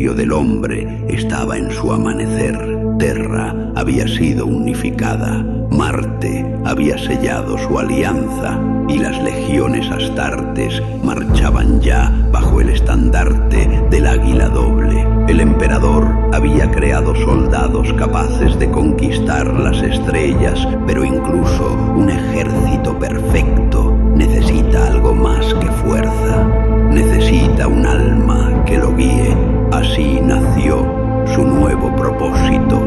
imperio del hombre estaba en su amanecer. Terra había sido unificada, Marte había sellado su alianza y las legiones astartes marchaban ya bajo el estandarte del águila doble. El emperador había creado soldados capaces de conquistar las estrellas, pero incluso un ejército perfecto necesita algo más que fuerza. Necesita un alma que lo guíe. Así nació su nuevo propósito: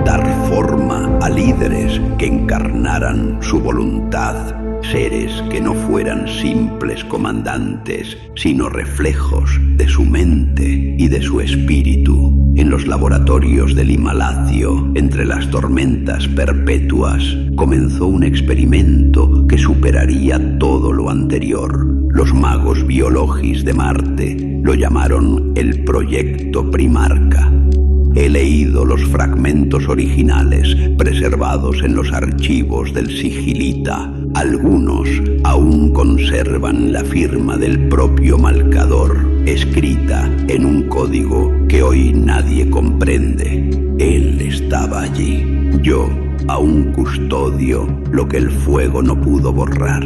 dar forma a líderes que encarnaran su voluntad, seres que no fueran simples comandantes, sino reflejos de su mente y de su espíritu. En los laboratorios del Himalacio, entre las tormentas perpetuas, comenzó un experimento que superaría todo lo anterior. Los magos biologis de Marte lo llamaron el Proyecto Primarca. He leído los fragmentos originales preservados en los archivos del Sigilita. Algunos aún conservan la firma del propio Malcador, escrita en un código que hoy nadie comprende. Él estaba allí. Yo aún custodio lo que el fuego no pudo borrar.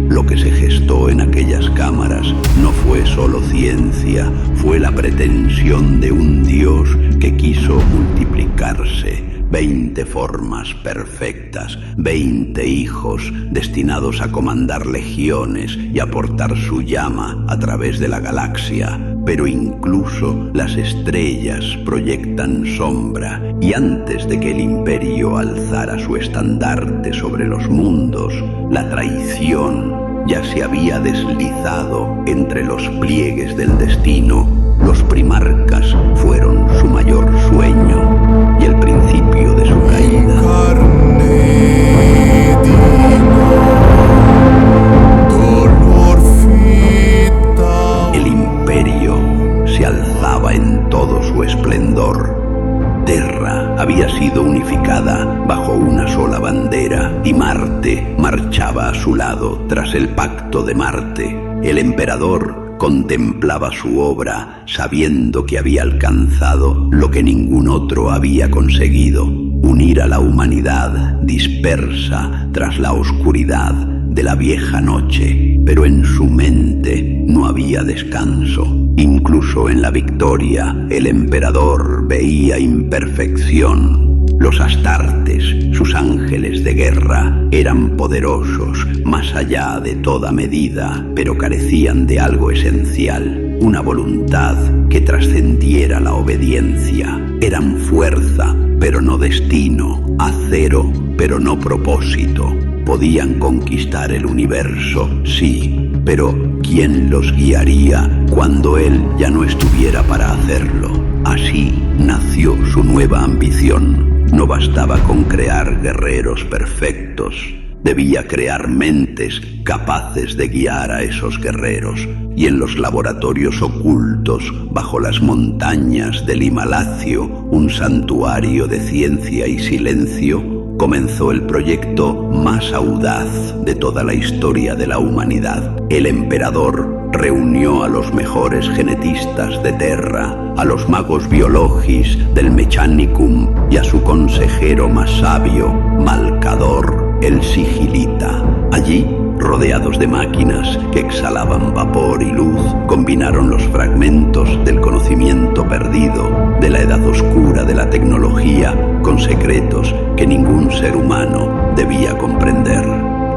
Lo que se gestó en aquellas cámaras no fue solo ciencia, fue la pretensión de un dios que quiso multiplicarse. 20 formas perfectas, 20 hijos destinados a comandar legiones y aportar su llama a través de la galaxia. Pero incluso las estrellas proyectan sombra, y antes de que el imperio alzara su estandarte sobre los mundos, la traición ya se había deslizado entre los pliegues del destino. Los primarcas fueron su mayor sueño y el principio de su caída. El imperio se alzaba en todo su esplendor. Terra había sido unificada bajo una sola bandera y Marte marchaba a su lado tras el pacto de Marte. El emperador contemplaba su obra sabiendo que había alcanzado lo que ningún otro había conseguido: unir a la humanidad dispersa tras la oscuridad de la vieja noche. Pero en su mente no había descanso. Incluso en la victoria, el emperador veía imperfección. Los astartes, sus ángeles de guerra, eran poderosos más allá de toda medida, pero carecían de algo esencial: una voluntad que trascendiera la obediencia. Eran fuerza, pero no destino; acero, pero no propósito. Podían conquistar el universo, sí, pero ¿quién los guiaría cuando él ya no estuviera para hacerlo? Así nació su nueva ambición. No bastaba con crear guerreros perfectos. Debía crear mentes capaces de guiar a esos guerreros. Y en los laboratorios ocultos, bajo las montañas del Himalacio, un santuario de ciencia y silencio, comenzó el proyecto más audaz de toda la historia de la humanidad. El emperador reunió a los mejores genetistas de Terra, a los magos biologis del Mechanicum y a su consejero más sabio, Malcador, el Sigilita. Allí, rodeados de máquinas que exhalaban vapor y luz, combinaron los fragmentos del conocimiento perdido de la edad oscura de la tecnología con secretos que ningún ser humano debía comprender.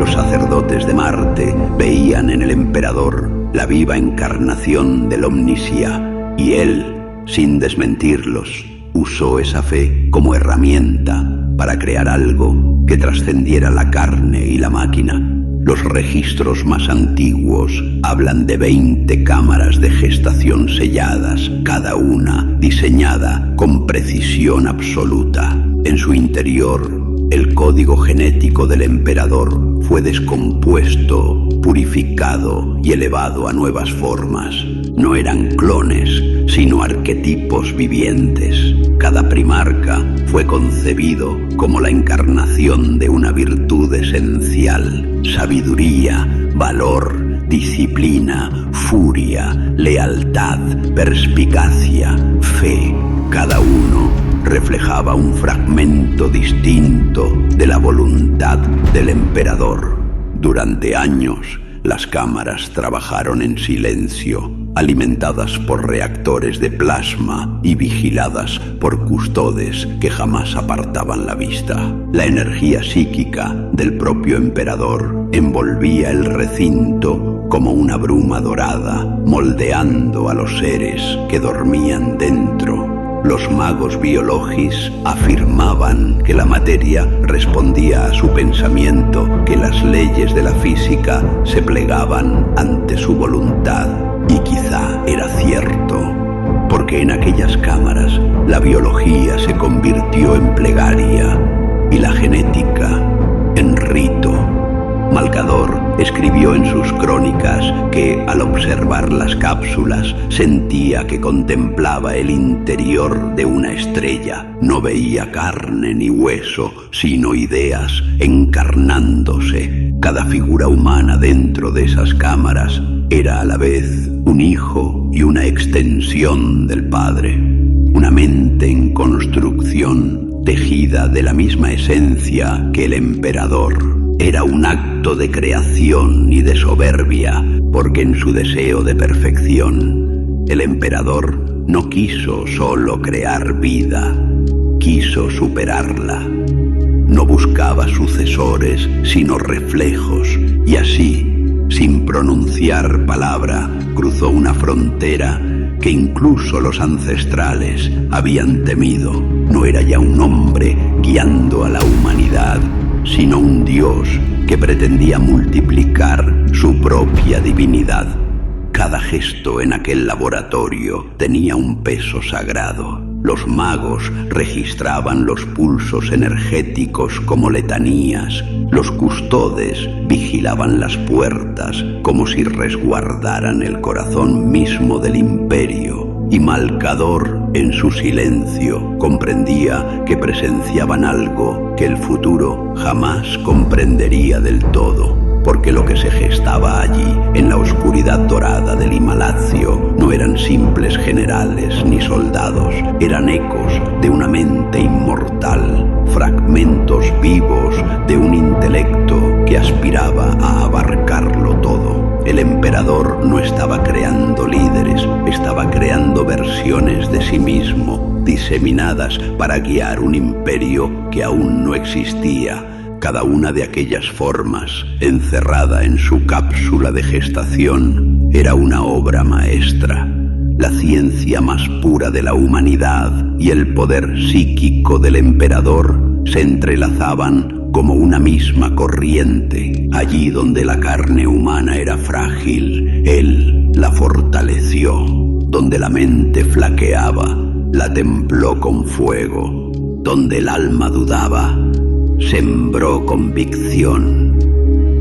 Los sacerdotes de Marte veían en el emperador la viva encarnación del Omnisia, y él, sin desmentirlos, usó esa fe como herramienta para crear algo que trascendiera la carne y la máquina. Los registros más antiguos hablan de 20 cámaras de gestación selladas, cada una diseñada con precisión absoluta. En su interior, el código genético del emperador fue descompuesto, purificado y elevado a nuevas formas. No eran clones, sino arquetipos vivientes. Cada primarca fue concebido como la encarnación de una virtud esencial: sabiduría, valor, disciplina, furia, lealtad, perspicacia, fe. Cada uno reflejaba un fragmento distinto de la voluntad del emperador. Durante años, las cámaras trabajaron en silencio, alimentadas por reactores de plasma y vigiladas por custodes que jamás apartaban la vista. La energía psíquica del propio emperador envolvía el recinto como una bruma dorada, moldeando a los seres que dormían dentro. Los magos biologis afirmaban que la materia respondía a su pensamiento, que las leyes de la física se plegaban ante su voluntad. Y quizá era cierto, porque en aquellas cámaras la biología se convirtió en plegaria y la genética en rito. Malcador escribió en sus crónicas que, al observar las cápsulas, sentía que contemplaba el interior de una estrella. No veía carne ni hueso, sino ideas encarnándose. Cada figura humana dentro de esas cámaras era a la vez un hijo y una extensión del Padre. Una mente en construcción, tejida de la misma esencia que el emperador. Era un acto de creación y de soberbia, porque en su deseo de perfección, el emperador no quiso solo crear vida, quiso superarla. No buscaba sucesores, sino reflejos, y así, sin pronunciar palabra, cruzó una frontera que incluso los ancestrales habían temido. No era ya un hombre guiando a la humanidad, sino un Dios que pretendía multiplicar su propia divinidad. Cada gesto en aquel laboratorio tenía un peso sagrado. Los magos registraban los pulsos energéticos como letanías. Los custodes vigilaban las puertas como si resguardaran el corazón mismo del imperio. Y Malcador, en su silencio, comprendía que presenciaban algo que el futuro jamás comprendería del todo, porque lo que se gestaba allí, en la oscuridad dorada del Himalazio, no eran simples generales ni soldados, eran ecos de una mente inmortal, fragmentos vivos de un intelecto que aspiraba a abarcarlo todo. El emperador no estaba creando líderes, estaba creando versiones de sí mismo, diseminadas para guiar un imperio que aún no existía. Cada una de aquellas formas, encerrada en su cápsula de gestación, era una obra maestra. La ciencia más pura de la humanidad y el poder psíquico del emperador se entrelazaban como una misma corriente. Allí donde la carne humana era frágil, él la fortaleció. Donde la mente flaqueaba, la templó con fuego. Donde el alma dudaba, sembró convicción.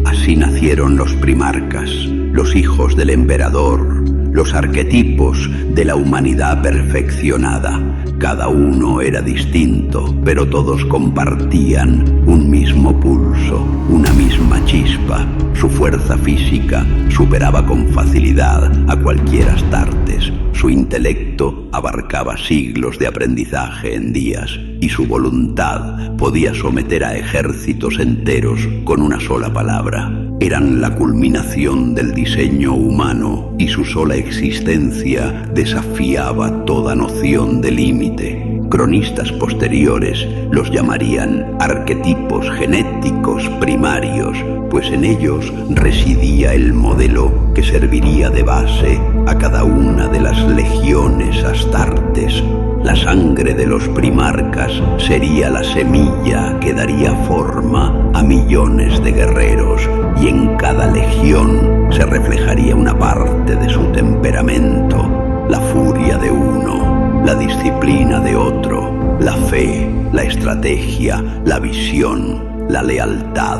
Así nacieron los primarcas, los hijos del emperador, los arquetipos de la humanidad perfeccionada. Cada uno era distinto, pero todos compartían un mismo pulso, una misma chispa. Su fuerza física superaba con facilidad a cualquier Astartes. Su intelecto abarcaba siglos de aprendizaje en días, y su voluntad podía someter a ejércitos enteros con una sola palabra. Eran la culminación del diseño humano, y su sola existencia desafiaba toda noción de límite. Cronistas posteriores los llamarían arquetipos genéticos primarios, pues en ellos residía el modelo que serviría de base a cada una de las legiones Astartes. La sangre de los primarcas sería la semilla que daría forma a millones de guerreros, y en cada legión se reflejaría una parte de su temperamento: la furia de uno, la disciplina de otro, la fe, la estrategia, la visión, la lealtad.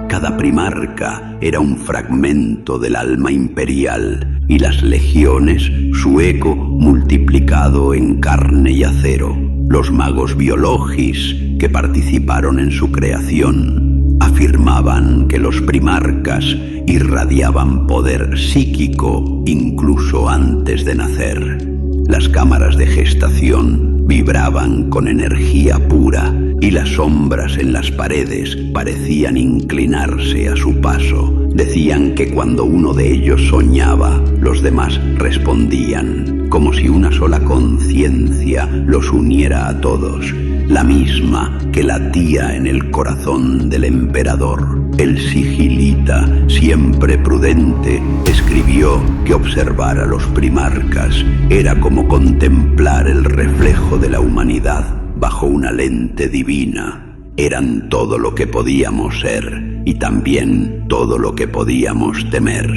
Cada primarca era un fragmento del alma imperial, y las legiones su eco multiplicado en carne y acero. Los magos biologis que participaron en su creación afirmaban que los primarcas irradiaban poder psíquico incluso antes de nacer. Las cámaras de gestación vibraban con energía pura y las sombras en las paredes parecían inclinarse a su paso. Decían que cuando uno de ellos soñaba, los demás respondían, como si una sola conciencia los uniera a todos, la misma que latía en el corazón del emperador. El sigilita, siempre prudente, escribió que observar a los primarcas era como contemplar el reflejo de la humanidad bajo una lente divina. Eran todo lo que podíamos ser y también todo lo que podíamos temer,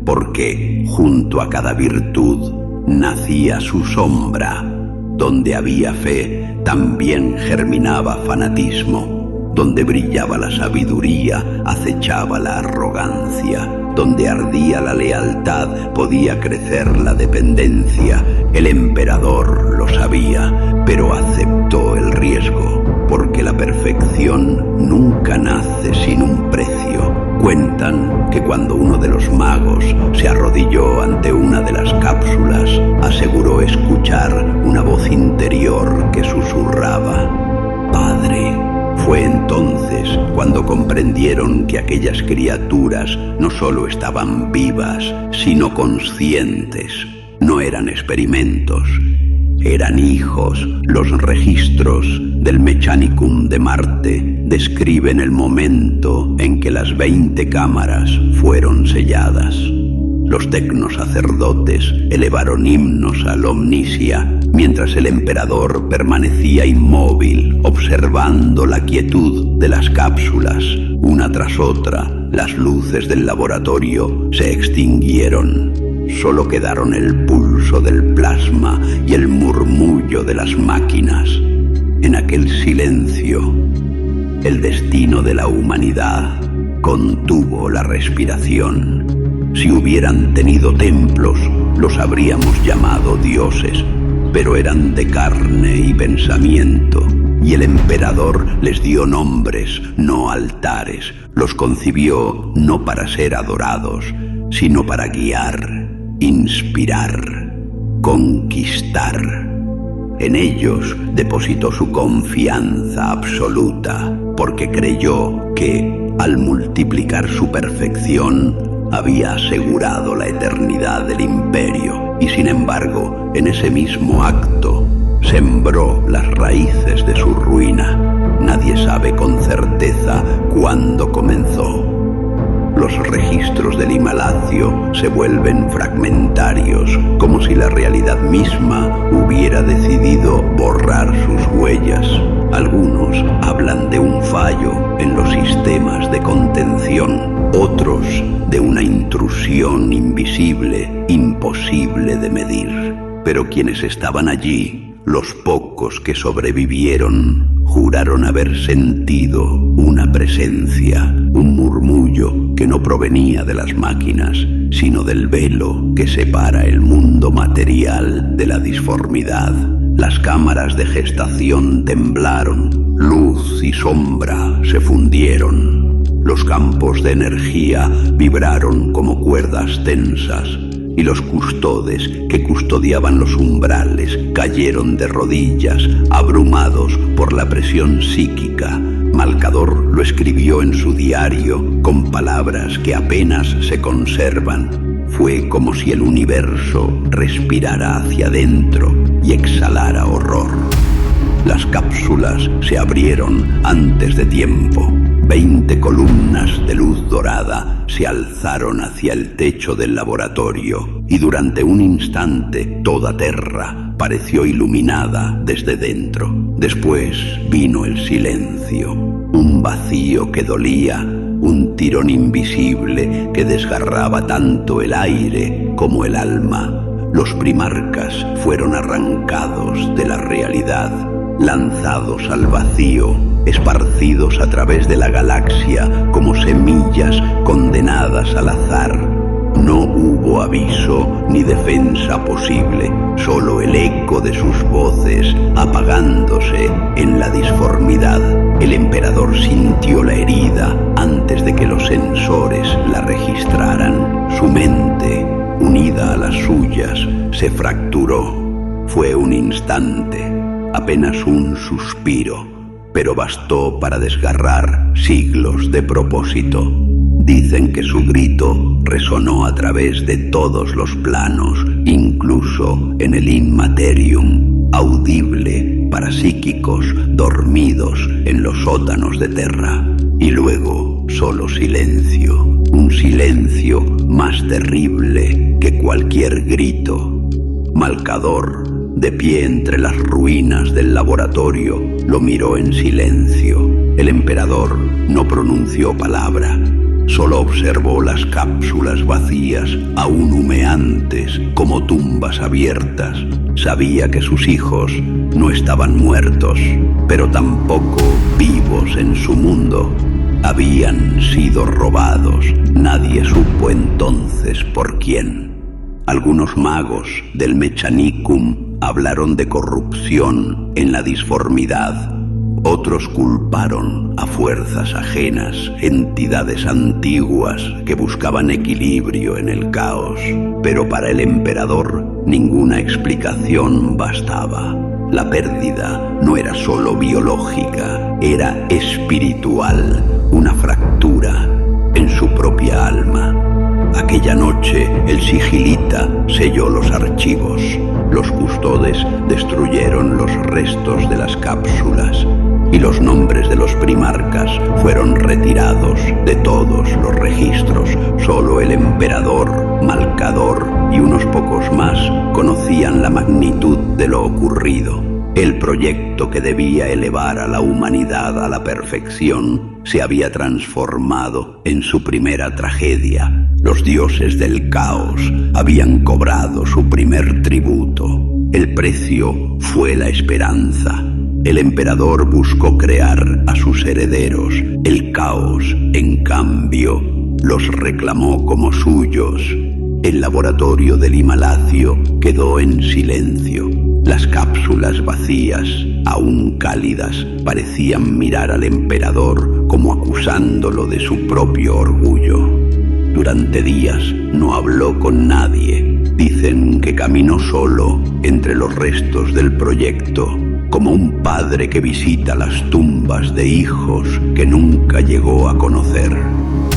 porque junto a cada virtud nacía su sombra. Donde había fe, también germinaba fanatismo. Donde brillaba la sabiduría, acechaba la arrogancia. Donde ardía la lealtad, podía crecer la dependencia. El emperador lo sabía, pero aceptó el riesgo, porque la perfección nunca nace sin un precio. Cuentan que cuando uno de los magos se arrodilló ante una de las cápsulas, aseguró escuchar una voz interior que susurraba: «Padre». Fue entonces cuando comprendieron que aquellas criaturas no solo estaban vivas, sino conscientes. No eran experimentos, eran hijos. Los registros del Mechanicum de Marte describen el momento en que las 20 cámaras fueron selladas. Los tecnosacerdotes elevaron himnos al Omnisia, mientras el emperador permanecía inmóvil, observando la quietud de las cápsulas. Una tras otra, las luces del laboratorio se extinguieron. Solo quedaron el pulso del plasma y el murmullo de las máquinas. En aquel silencio, el destino de la humanidad contuvo la respiración. Si hubieran tenido templos, los habríamos llamado dioses, pero eran de carne y pensamiento, y el emperador les dio nombres, no altares. Los concibió no para ser adorados, sino para guiar, inspirar, conquistar. En ellos depositó su confianza absoluta, porque creyó que, al multiplicar su perfección, había asegurado la eternidad del imperio. Y sin embargo, en ese mismo acto, sembró las raíces de su ruina. Nadie sabe con certeza cuándo comenzó. Los registros del Himalacio se vuelven fragmentarios, como si la realidad misma hubiera decidido borrar sus huellas. Algunos hablan de un fallo en los sistemas de contención, otros de una intrusión invisible, imposible de medir. Pero quienes estaban allí, los pocos que sobrevivieron, juraron haber sentido una presencia, un murmullo que no provenía de las máquinas, sino del velo que separa el mundo material de la disformidad. Las cámaras de gestación temblaron, luz y sombra se fundieron. Los campos de energía vibraron como cuerdas tensas, y los custodes que custodiaban los umbrales cayeron de rodillas, abrumados por la presión psíquica. Malcador lo escribió en su diario con palabras que apenas se conservan. Fue como si el universo respirara hacia adentro y exhalara horror. Las cápsulas se abrieron antes de tiempo. 20 columnas de luz dorada se alzaron hacia el techo del laboratorio, y durante un instante toda Terra pareció iluminada desde dentro. Después vino el silencio, un vacío que dolía, un tirón invisible que desgarraba tanto el aire como el alma. Los primarcas fueron arrancados de la realidad, lanzados al vacío, esparcidos a través de la galaxia como semillas condenadas al azar. No hubo aviso ni defensa posible, solo el eco de sus voces apagándose en la disformidad. El emperador sintió la herida antes de que los sensores la registraran. Su mente, unida a las suyas, se fracturó. Fue un instante, apenas un suspiro, pero bastó para desgarrar siglos de propósito. Dicen que su grito resonó a través de todos los planos, incluso en el Inmaterium, audible para psíquicos dormidos en los sótanos de Terra. Y luego solo silencio, un silencio más terrible que cualquier grito. Malcador, de pie entre las ruinas del laboratorio, lo miró en silencio. El emperador no pronunció palabra, solo observó las cápsulas vacías, aún humeantes como tumbas abiertas. Sabía que sus hijos no estaban muertos, pero tampoco vivos en su mundo. Habían sido robados. Nadie supo entonces por quién. Algunos magos del Mechanicum hablaron de corrupción en la disformidad. Otros culparon a fuerzas ajenas, entidades antiguas que buscaban equilibrio en el caos. Pero para el emperador ninguna explicación bastaba. La pérdida no era solo biológica, era espiritual, una fractura en su propia alma. Aquella noche el sigilita selló los archivos. Los custodes destruyeron los restos de las cápsulas y los nombres de los primarcas fueron retirados de todos los registros. Solo el emperador, Malcador y unos pocos más conocían la magnitud de lo ocurrido. El proyecto que debía elevar a la humanidad a la perfección se había transformado en su primera tragedia. Los dioses del caos habían cobrado su primer tributo. El precio fue la esperanza. El emperador buscó crear a sus herederos. El caos, en cambio, los reclamó como suyos. El laboratorio del Himalacio quedó en silencio. Las cápsulas vacías, aún cálidas, parecían mirar al emperador como acusándolo de su propio orgullo. Durante días no habló con nadie. Dicen que caminó solo entre los restos del proyecto, como un padre que visita las tumbas de hijos que nunca llegó a conocer.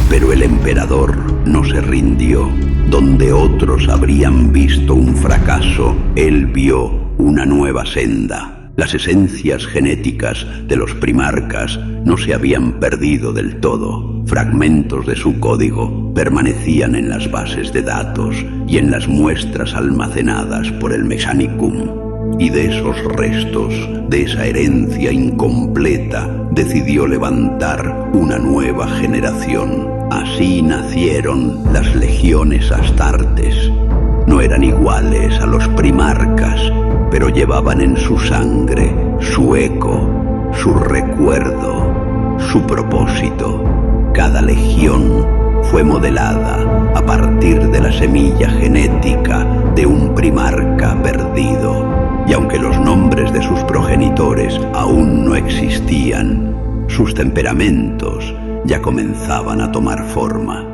Pero el emperador no se rindió. Donde otros habrían visto un fracaso, él vio una nueva senda. Las esencias genéticas de los primarcas no se habían perdido del todo. Fragmentos de su código permanecían en las bases de datos y en las muestras almacenadas por el Mechanicum. Y de esos restos, de esa herencia incompleta, decidió levantar una nueva generación. Así nacieron las legiones astartes. No eran iguales a los primarcas, pero llevaban en su sangre su eco, su recuerdo, su propósito. Cada legión fue modelada a partir de la semilla genética de un primarca perdido. Y aunque los nombres de sus progenitores aún no existían, sus temperamentos ya comenzaban a tomar forma.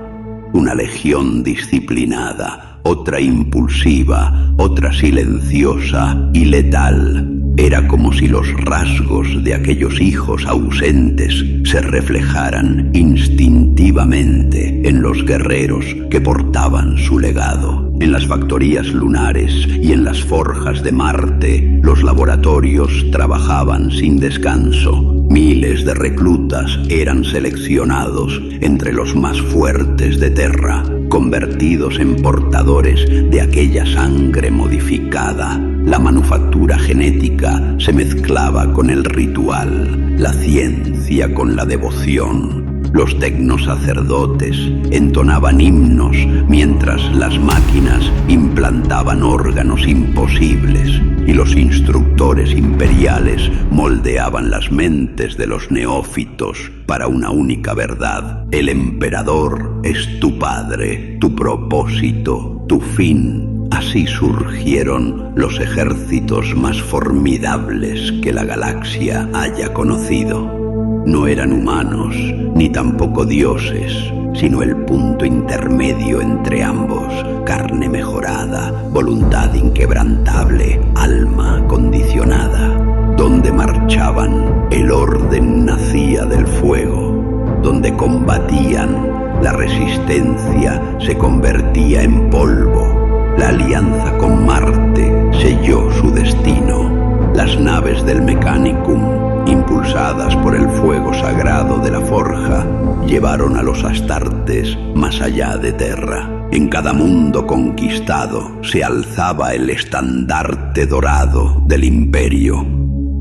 Una legión disciplinada, otra impulsiva, otra silenciosa y letal. Era como si los rasgos de aquellos hijos ausentes se reflejaran instintivamente en los guerreros que portaban su legado. En las factorías lunares y en las forjas de Marte, los laboratorios trabajaban sin descanso. Miles de reclutas eran seleccionados entre los más fuertes de Terra, convertidos en portadores de aquella sangre modificada. La manufactura genética se mezclaba con el ritual, la ciencia con la devoción. Los tecnosacerdotes entonaban himnos mientras las máquinas implantaban órganos imposibles y los instructores imperiales moldeaban las mentes de los neófitos para una única verdad. El emperador es tu padre, tu propósito, tu fin. Así surgieron los ejércitos más formidables que la galaxia haya conocido. No eran humanos, ni tampoco dioses, sino el punto intermedio entre ambos, carne mejorada, voluntad inquebrantable, alma condicionada. Donde marchaban, el orden nacía del fuego. Donde combatían, la resistencia se convertía en polvo. La alianza con Marte selló su destino. Las naves del Mechanicum, impulsadas por el fuego sagrado de la forja, llevaron a los Astartes más allá de Terra. En cada mundo conquistado se alzaba el estandarte dorado del imperio.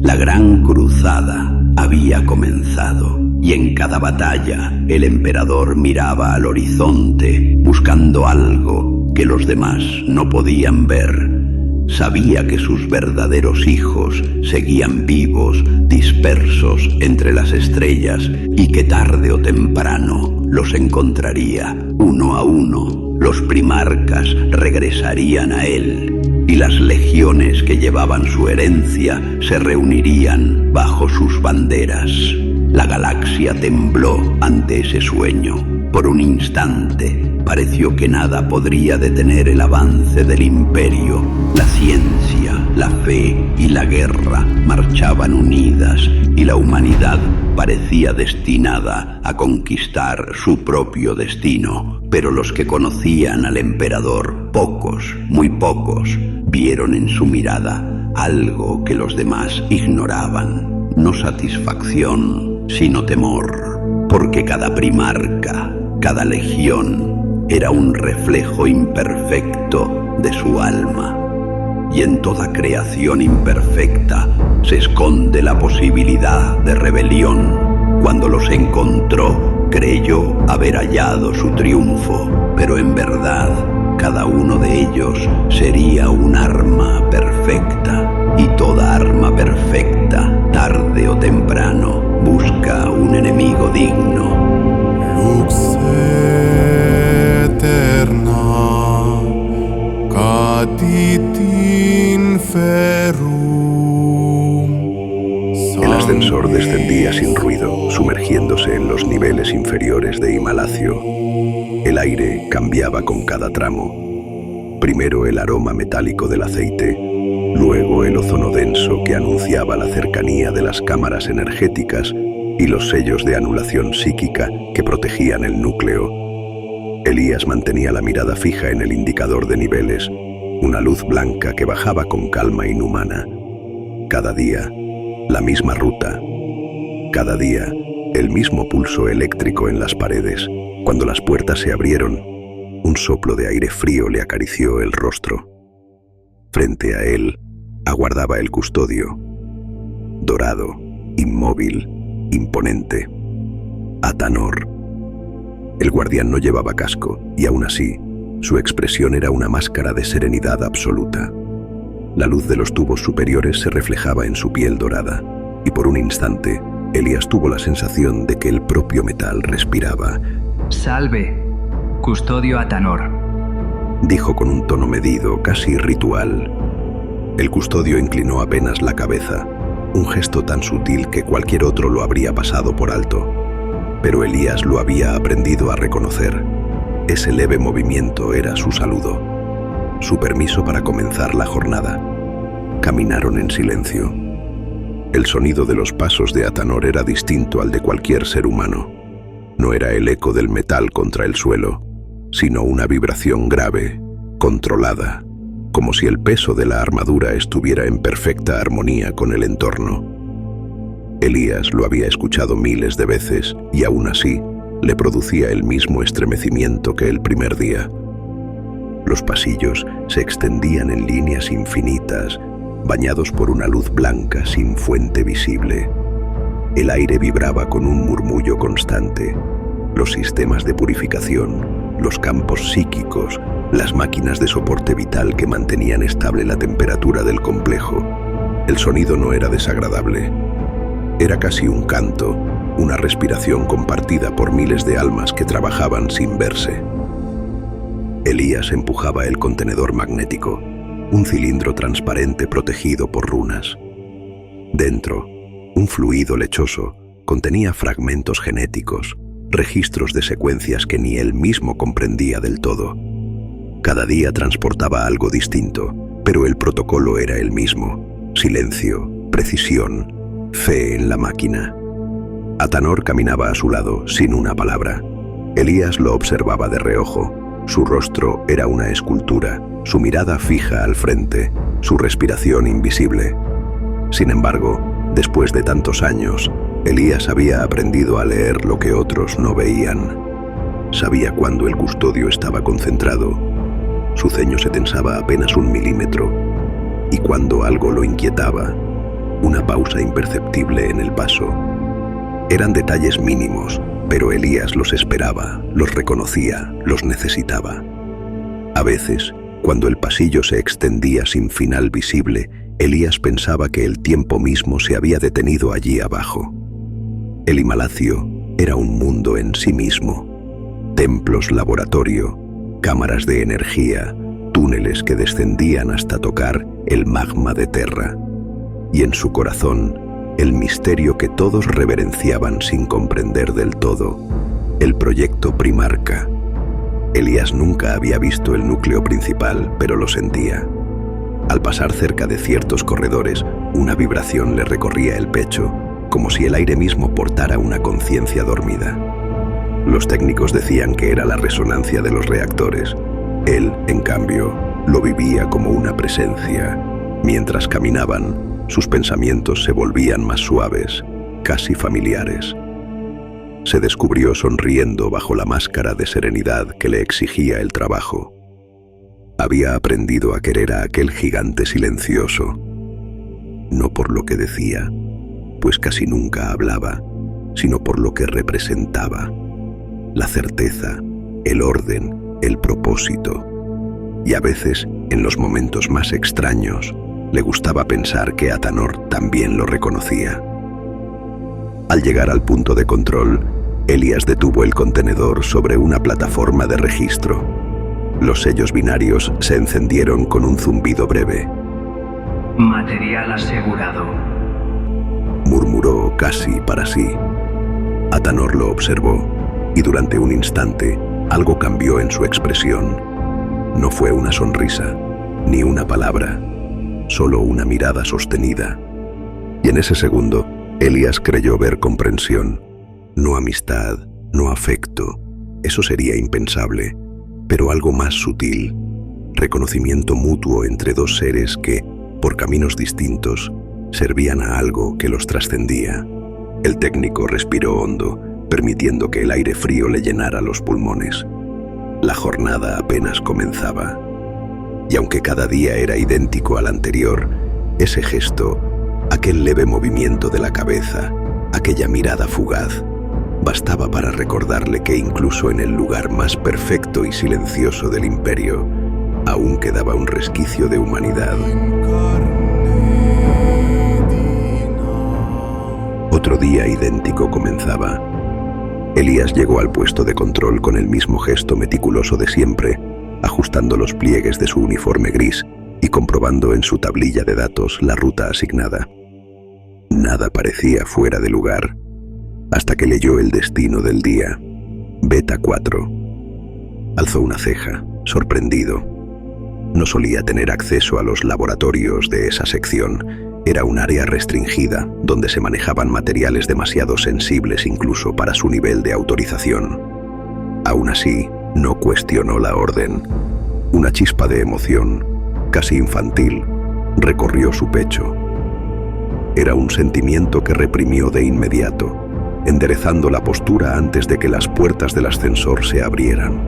La gran cruzada había comenzado, y en cada batalla el emperador miraba al horizonte buscando algo que los demás no podían ver. Sabía que sus verdaderos hijos seguían vivos, dispersos entre las estrellas, y que tarde o temprano los encontraría uno a uno. Los primarcas regresarían a él, y las legiones que llevaban su herencia se reunirían bajo sus banderas. La galaxia tembló ante ese sueño. Por un instante pareció que nada podría detener el avance del imperio. La ciencia, la fe y la guerra marchaban unidas, y la humanidad parecía destinada a conquistar su propio destino. Pero los que conocían al emperador, pocos, muy pocos, vieron en su mirada algo que los demás ignoraban. No satisfacción, sino temor, porque cada primarca, cada legión, era un reflejo imperfecto de su alma. Y en toda creación imperfecta se esconde la posibilidad de rebelión. Cuando los encontró, creyó haber hallado su triunfo, pero en verdad, cada uno de ellos sería un arma perfecta, y toda arma perfecta, tarde o temprano, busca un enemigo digno. Lux eterna, cadit in ferum. El ascensor descendía sin ruido, sumergiéndose en los niveles inferiores de Himalacio. El aire cambiaba con cada tramo. Primero el aroma metálico del aceite, luego el ozono denso que anunciaba la cercanía de las cámaras energéticas y los sellos de anulación psíquica que protegían el núcleo. Elías mantenía la mirada fija en el indicador de niveles, una luz blanca que bajaba con calma inhumana. Cada día, la misma ruta. Cada día, el mismo pulso eléctrico en las paredes. Cuando las puertas se abrieron, un soplo de aire frío le acarició el rostro. Frente a él, aguardaba el custodio. Dorado, inmóvil, imponente. Atanor. El guardián no llevaba casco, y aún así, su expresión era una máscara de serenidad absoluta. La luz de los tubos superiores se reflejaba en su piel dorada, y por un instante, Elías tuvo la sensación de que el propio metal respiraba. «Salve, custodio Atanor», dijo con un tono medido, casi ritual. El custodio inclinó apenas la cabeza, un gesto tan sutil que cualquier otro lo habría pasado por alto. Pero Elías lo había aprendido a reconocer. Ese leve movimiento era su saludo, su permiso para comenzar la jornada. Caminaron en silencio. El sonido de los pasos de Atanor era distinto al de cualquier ser humano. No era el eco del metal contra el suelo, sino una vibración grave, controlada, como si el peso de la armadura estuviera en perfecta armonía con el entorno. Elías lo había escuchado miles de veces y aún así le producía el mismo estremecimiento que el primer día. Los pasillos se extendían en líneas infinitas, bañados por una luz blanca sin fuente visible. El aire vibraba con un murmullo constante. Los sistemas de purificación, los campos psíquicos, las máquinas de soporte vital que mantenían estable la temperatura del complejo. El sonido no era desagradable. Era casi un canto, una respiración compartida por miles de almas que trabajaban sin verse. Elías empujaba el contenedor magnético, un cilindro transparente protegido por runas. Dentro, un fluido lechoso, contenía fragmentos genéticos, registros de secuencias que ni él mismo comprendía del todo. Cada día transportaba algo distinto, pero el protocolo era el mismo: silencio, precisión, fe en la máquina. Atanor caminaba a su lado, sin una palabra. Elías lo observaba de reojo. Su rostro era una escultura, su mirada fija al frente, su respiración invisible. Sin embargo, después de tantos años, Elías había aprendido a leer lo que otros no veían. Sabía cuándo el custodio estaba concentrado. Su ceño se tensaba apenas 1 milímetro, y cuando algo lo inquietaba, una pausa imperceptible en el paso. Eran detalles mínimos, pero Elías los esperaba, los reconocía, los necesitaba. A veces, cuando el pasillo se extendía sin final visible, Elías pensaba que el tiempo mismo se había detenido allí abajo. El Himalacio era un mundo en sí mismo. Templos laboratorio, cámaras de energía, túneles que descendían hasta tocar el magma de Terra. Y en su corazón, el misterio que todos reverenciaban sin comprender del todo: el proyecto Primarca. Elías nunca había visto el núcleo principal, pero lo sentía. Al pasar cerca de ciertos corredores, una vibración le recorría el pecho, como si el aire mismo portara una conciencia dormida. Los técnicos decían que era la resonancia de los reactores. Él, en cambio, lo vivía como una presencia. Mientras caminaban, sus pensamientos se volvían más suaves, casi familiares. Se descubrió sonriendo bajo la máscara de serenidad que le exigía el trabajo. Había aprendido a querer a aquel gigante silencioso. No por lo que decía, pues casi nunca hablaba, sino por lo que representaba: la certeza, el orden, el propósito. Y a veces, en los momentos más extraños, le gustaba pensar que Atanor también lo reconocía. Al llegar al punto de control, Elías detuvo el contenedor sobre una plataforma de registro. Los sellos binarios se encendieron con un zumbido breve. Material asegurado, Murmuró casi para sí. Atanor lo observó, y durante un instante algo cambió en su expresión. No fue una sonrisa, ni una palabra, solo una mirada sostenida. Y en ese segundo, Elías creyó ver comprensión. No amistad, no afecto, eso sería impensable, pero algo más sutil: reconocimiento mutuo entre dos seres que, por caminos distintos, servían a algo que los trascendía. El técnico respiró hondo, permitiendo que el aire frío le llenara los pulmones. La jornada apenas comenzaba. Y aunque cada día era idéntico al anterior, ese gesto, aquel leve movimiento de la cabeza, aquella mirada fugaz, bastaba para recordarle que incluso en el lugar más perfecto y silencioso del imperio, aún quedaba un resquicio de humanidad. Otro día idéntico comenzaba. Elías llegó al puesto de control con el mismo gesto meticuloso de siempre, ajustando los pliegues de su uniforme gris y comprobando en su tablilla de datos la ruta asignada. Nada parecía fuera de lugar, hasta que leyó el destino del día: Beta 4. Alzó una ceja, sorprendido. No solía tener acceso a los laboratorios de esa sección. Era un área restringida, donde se manejaban materiales demasiado sensibles incluso para su nivel de autorización. Aún así, no cuestionó la orden. Una chispa de emoción, casi infantil, recorrió su pecho. Era un sentimiento que reprimió de inmediato, enderezando la postura antes de que las puertas del ascensor se abrieran.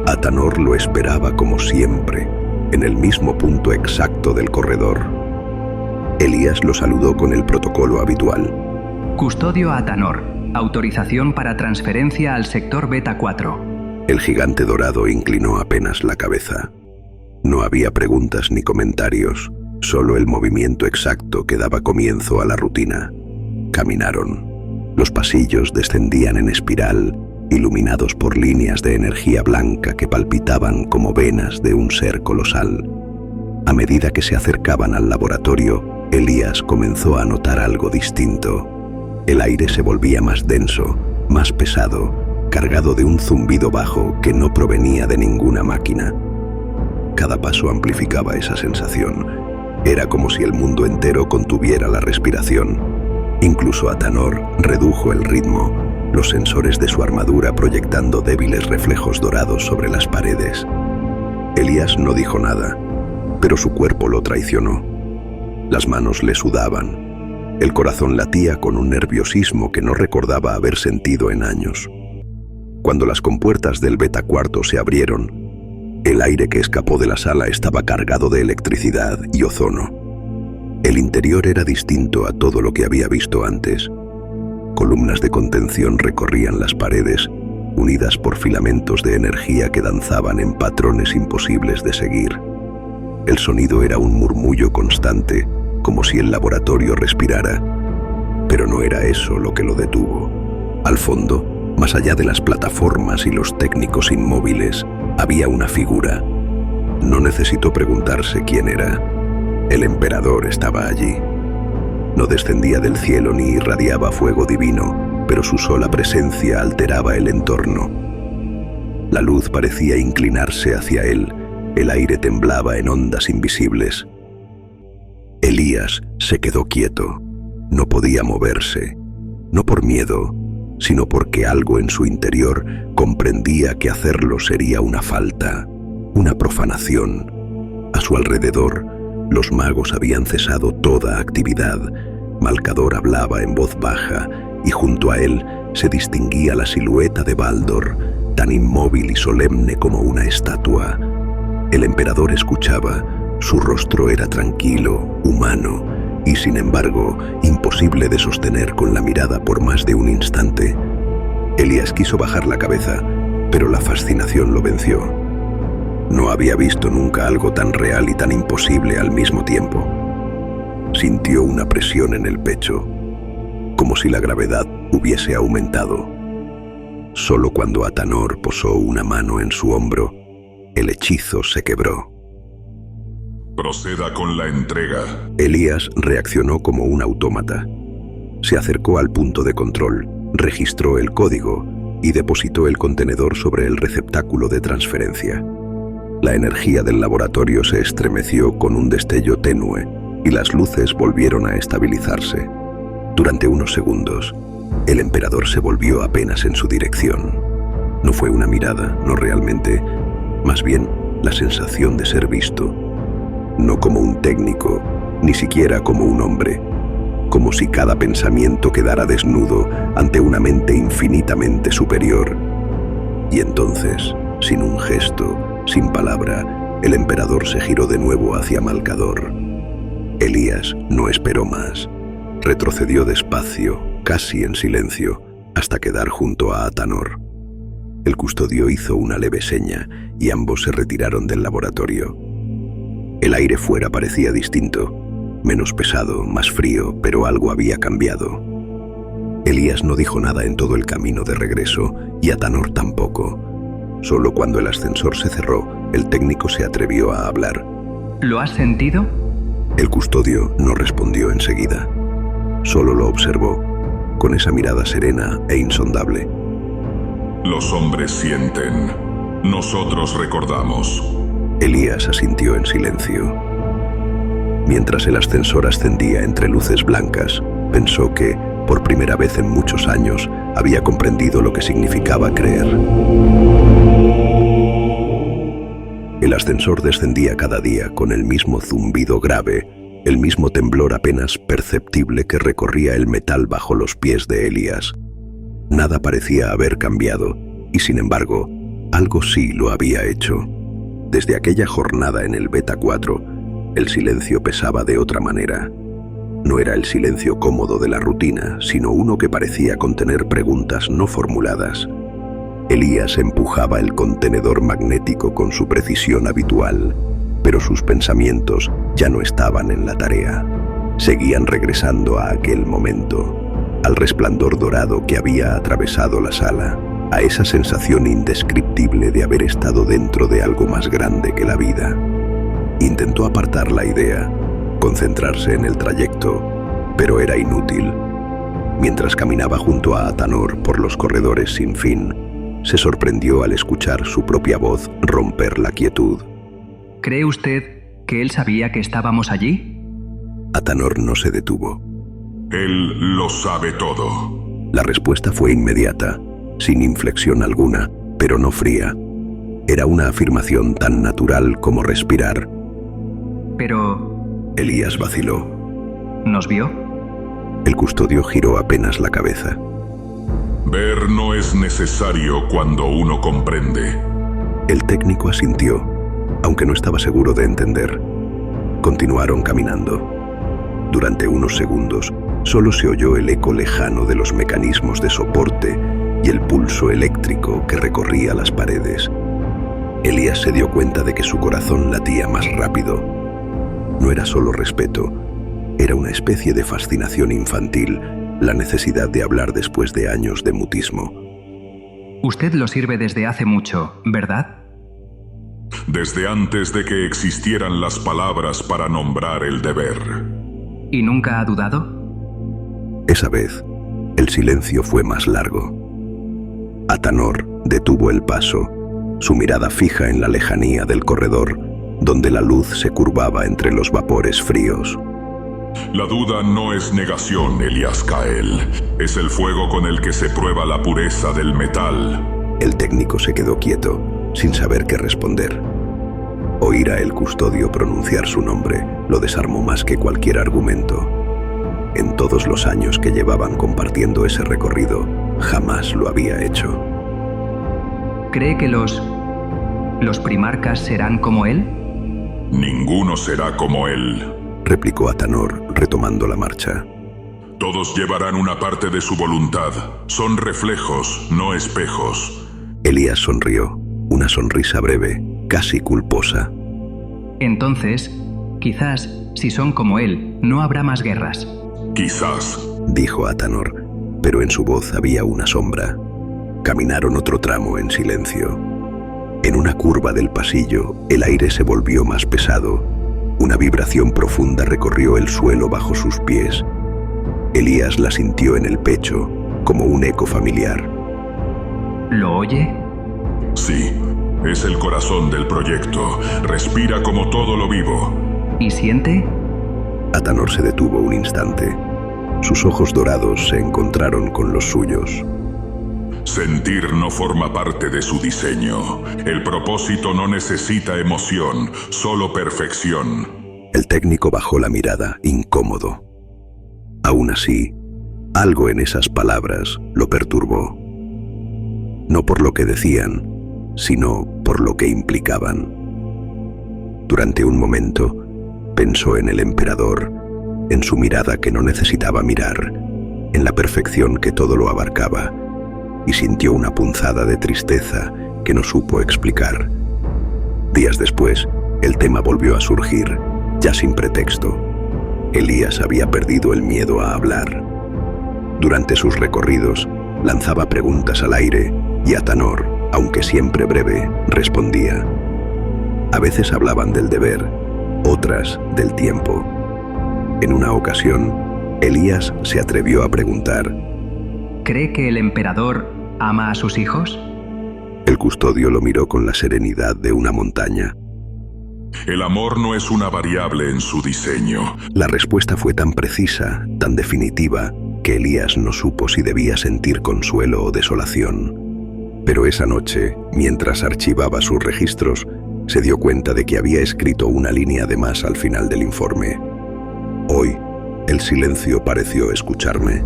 Atanor lo esperaba como siempre, en el mismo punto exacto del corredor. Elías lo saludó con el protocolo habitual. Custodio Atanor. Autorización para transferencia al sector Beta 4. El gigante dorado inclinó apenas la cabeza. No había preguntas ni comentarios, solo el movimiento exacto que daba comienzo a la rutina. Caminaron. Los pasillos descendían en espiral, iluminados por líneas de energía blanca que palpitaban como venas de un ser colosal. A medida que se acercaban al laboratorio, Elías comenzó a notar algo distinto. El aire se volvía más denso, más pesado, cargado de un zumbido bajo que no provenía de ninguna máquina. Cada paso amplificaba esa sensación. Era como si el mundo entero contuviera la respiración. Incluso Atanor redujo el ritmo, los sensores de su armadura proyectando débiles reflejos dorados sobre las paredes. Elías no dijo nada, pero su cuerpo lo traicionó. Las manos le sudaban. El corazón latía con un nerviosismo que no recordaba haber sentido en años. Cuando las compuertas del Beta Cuarto se abrieron, el aire que escapó de la sala estaba cargado de electricidad y ozono. El interior era distinto a todo lo que había visto antes. Columnas de contención recorrían las paredes, unidas por filamentos de energía que danzaban en patrones imposibles de seguir. El sonido era un murmullo constante, como si el laboratorio respirara. Pero no era eso lo que lo detuvo. Al fondo, más allá de las plataformas y los técnicos inmóviles, había una figura. No necesitó preguntarse quién era. El emperador estaba allí. No descendía del cielo ni irradiaba fuego divino, pero su sola presencia alteraba el entorno. La luz parecía inclinarse hacia él, el aire temblaba en ondas invisibles. Elías se quedó quieto. No podía moverse, no por miedo, sino porque algo en su interior comprendía que hacerlo sería una falta, una profanación. A su alrededor, los magos habían cesado toda actividad. Malcador hablaba en voz baja y junto a él se distinguía la silueta de Baldor, tan inmóvil y solemne como una estatua. El emperador escuchaba, su rostro era tranquilo, humano, y sin embargo, imposible de sostener con la mirada por más de un instante. Elías quiso bajar la cabeza, pero la fascinación lo venció. No había visto nunca algo tan real y tan imposible al mismo tiempo. Sintió una presión en el pecho, como si la gravedad hubiese aumentado. Solo cuando Atanor posó una mano en su hombro, el hechizo se quebró. Proceda con la entrega. Elías reaccionó como un autómata. Se acercó al punto de control, registró el código y depositó el contenedor sobre el receptáculo de transferencia. La energía del laboratorio se estremeció con un destello tenue y las luces volvieron a estabilizarse. Durante unos segundos, el emperador se volvió apenas en su dirección. No fue una mirada, no realmente, más bien la sensación de ser visto. No como un técnico, ni siquiera como un hombre, como si cada pensamiento quedara desnudo ante una mente infinitamente superior. Y entonces, sin un gesto, sin palabra, el emperador se giró de nuevo hacia Malcador. Elías no esperó más. Retrocedió despacio, casi en silencio, hasta quedar junto a Atanor. El custodio hizo una leve seña y ambos se retiraron del laboratorio. El aire fuera parecía distinto, menos pesado, más frío, pero algo había cambiado. Elías no dijo nada en todo el camino de regreso y Atanor tampoco. Solo cuando el ascensor se cerró, el técnico se atrevió a hablar. ¿Lo has sentido? El custodio no respondió enseguida. Solo lo observó, con esa mirada serena e insondable. Los hombres sienten. Nosotros recordamos. Elías asintió en silencio. Mientras el ascensor ascendía entre luces blancas, pensó que, por primera vez en muchos años, había comprendido lo que significaba creer. El ascensor descendía cada día con el mismo zumbido grave, el mismo temblor apenas perceptible que recorría el metal bajo los pies de Elías. Nada parecía haber cambiado, y sin embargo, algo sí lo había hecho. Desde aquella jornada en el Beta 4, el silencio pesaba de otra manera. No era el silencio cómodo de la rutina, sino uno que parecía contener preguntas no formuladas. Elías empujaba el contenedor magnético con su precisión habitual, pero sus pensamientos ya no estaban en la tarea. Seguían regresando a aquel momento, al resplandor dorado que había atravesado la sala, a esa sensación indescriptible de haber estado dentro de algo más grande que la vida. Intentó apartar la idea, concentrarse en el trayecto, pero era inútil. Mientras caminaba junto a Atanor por los corredores sin fin, se sorprendió al escuchar su propia voz romper la quietud. ¿Cree usted que él sabía que estábamos allí? Atanor no se detuvo. Él lo sabe todo. La respuesta fue inmediata, sin inflexión alguna, pero no fría. Era una afirmación tan natural como respirar. Pero... Elías vaciló. ¿nos vio? El custodio giró apenas la cabeza. Ver no es necesario cuando uno comprende. El técnico asintió, aunque no estaba seguro de entender. Continuaron caminando. Durante unos segundos, solo se oyó el eco lejano de los mecanismos de soporte y el pulso eléctrico que recorría las paredes. Elías se dio cuenta de que su corazón latía más rápido. No era solo respeto, era una especie de fascinación infantil, la necesidad de hablar después de años de mutismo. Usted lo sirve desde hace mucho, ¿verdad? Desde antes de que existieran las palabras para nombrar el deber. ¿Y nunca ha dudado? Esa vez, el silencio fue más largo. Atanor detuvo el paso, su mirada fija en la lejanía del corredor, donde la luz se curvaba entre los vapores fríos. La duda no es negación, Elías Kael. Es el fuego con el que se prueba la pureza del metal. El técnico se quedó quieto, sin saber qué responder. Oír a el custodio pronunciar su nombre lo desarmó más que cualquier argumento. En todos los años que llevaban compartiendo ese recorrido, jamás lo había hecho. ¿Cree que los primarcas serán como él? Ninguno será como él, replicó Atanor, retomando la marcha. Todos llevarán una parte de su voluntad. Son reflejos, no espejos. Elías sonrió, una sonrisa breve, casi culposa. Entonces, quizás, si son como él, no habrá más guerras. Quizás, dijo Atanor, pero en su voz había una sombra. Caminaron otro tramo en silencio. En una curva del pasillo, el aire se volvió más pesado. Una vibración profunda recorrió el suelo bajo sus pies. Elías la sintió en el pecho, como un eco familiar. ¿Lo oye? Sí, es el corazón del proyecto. Respira como todo lo vivo. ¿Y siente? Atanor se detuvo un instante. Sus ojos dorados se encontraron con los suyos. Sentir no forma parte de su diseño. El propósito no necesita emoción, solo perfección. El técnico bajó la mirada, incómodo. Aún así, algo en esas palabras lo perturbó. No por lo que decían, sino por lo que implicaban. Durante un momento, pensó en el emperador, en su mirada que no necesitaba mirar, en la perfección que todo lo abarcaba, y sintió una punzada de tristeza que no supo explicar. Días después, el tema volvió a surgir, ya sin pretexto. Elías había perdido el miedo a hablar. Durante sus recorridos, lanzaba preguntas al aire y Atanor, aunque siempre breve, respondía. A veces hablaban del deber, otras del tiempo. En una ocasión, Elías se atrevió a preguntar: ¿cree que el emperador ama a sus hijos? El custodio lo miró con la serenidad de una montaña. El amor no es una variable en su diseño. La respuesta fue tan precisa, tan definitiva, que Elías no supo si debía sentir consuelo o desolación. Pero esa noche, mientras archivaba sus registros, se dio cuenta de que había escrito una línea de más al final del informe. Hoy, el silencio pareció escucharme.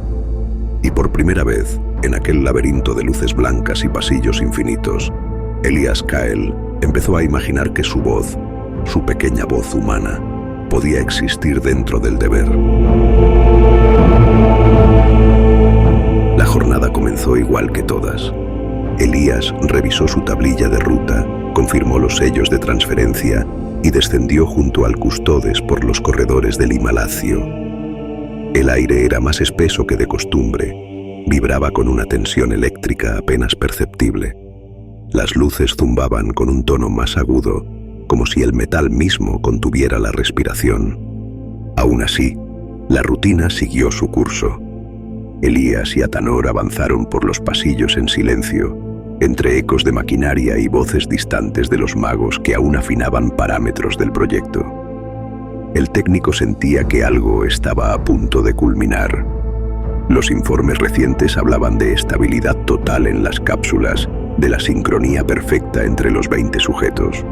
Y por primera vez, en aquel laberinto de luces blancas y pasillos infinitos, Elías Kael empezó a imaginar que su voz, su pequeña voz humana, podía existir dentro del deber. La jornada comenzó igual que todas. Elías revisó su tablilla de ruta, confirmó los sellos de transferencia y descendió junto al custodes por los corredores del Himalacio. El aire era más espeso que de costumbre, vibraba con una tensión eléctrica apenas perceptible. Las luces zumbaban con un tono más agudo, como si el metal mismo contuviera la respiración. Aún así, la rutina siguió su curso. Elías y Atanor avanzaron por los pasillos en silencio, entre ecos de maquinaria y voces distantes de los magos que aún afinaban parámetros del proyecto. El técnico sentía que algo estaba a punto de culminar. Los informes recientes hablaban de estabilidad total en las cápsulas, de la sincronía perfecta entre los 20 sujetos.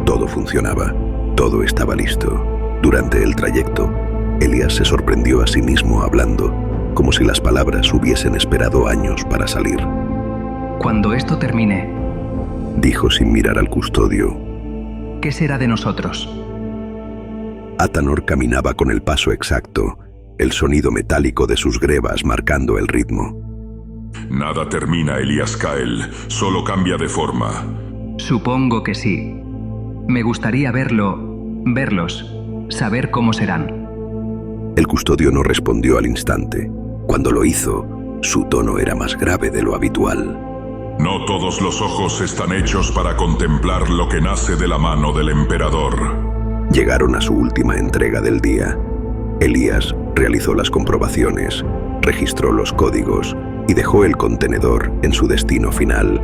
Todo funcionaba, todo estaba listo. Durante el trayecto, Elías se sorprendió a sí mismo hablando, como si las palabras hubiesen esperado años para salir. Cuando esto termine, dijo sin mirar al custodio, ¿qué será de nosotros? Atanor caminaba con el paso exacto, el sonido metálico de sus grebas marcando el ritmo. Nada termina, Elías Kael, solo cambia de forma. Supongo que sí. Me gustaría verlos, saber cómo serán. El custodio no respondió al instante. Cuando lo hizo, su tono era más grave de lo habitual. No todos los ojos están hechos para contemplar lo que nace de la mano del emperador. Llegaron a su última entrega del día. Elías realizó las comprobaciones, registró los códigos y dejó el contenedor en su destino final.